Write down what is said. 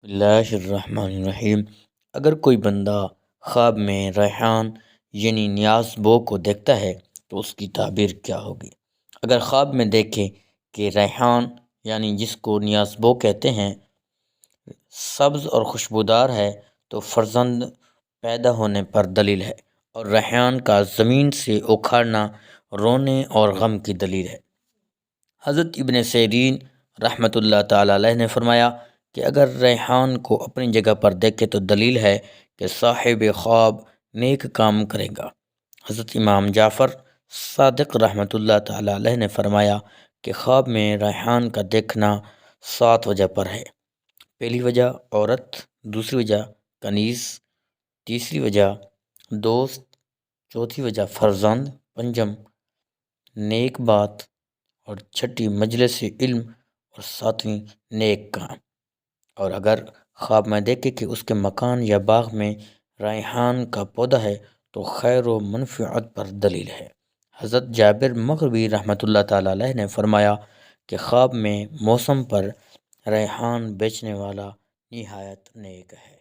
اللہ الرحمن الرحیم۔ اگر کوئی بندہ خواب میں ریحان یعنی نیاز بو کو دیکھتا ہے تو اس کی تعبیر کیا ہوگی؟ اگر خواب میں دیکھے کہ ریحان یعنی جس کو نیاز بو کہتے ہیں سبز اور خوشبودار ہے تو فرزند پیدا ہونے پر دلیل ہے، اور ریحان کا زمین سے اکھاڑنا رونے اور غم کی دلیل ہے۔ حضرت ابن سیرین رحمۃ اللہ تعالی علیہ نے فرمایا کہ اگر ریحان کو اپنی جگہ پر دیکھے تو دلیل ہے کہ صاحب خواب نیک کام کرے گا۔ حضرت امام جعفر صادق رحمۃ اللہ تعالی علیہ نے فرمایا کہ خواب میں ریحان کا دیکھنا 7 وجہ پر ہے۔ پہلی وجہ عورت، دوسری وجہ کنیز، تیسری وجہ دوست، چوتھی وجہ فرزند، پنجم نیک بات، اور چھٹی مجلس علم، اور ساتویں نیک کام۔ اور اگر خواب میں دیکھے کہ اس کے مکان یا باغ میں ریحان کا پودا ہے تو خیر و منفعت پر دلیل ہے۔ حضرت جابر مغربی رحمۃ اللہ تعالی علیہ نے فرمایا کہ خواب میں موسم پر ریحان بیچنے والا نہایت نیک ہے۔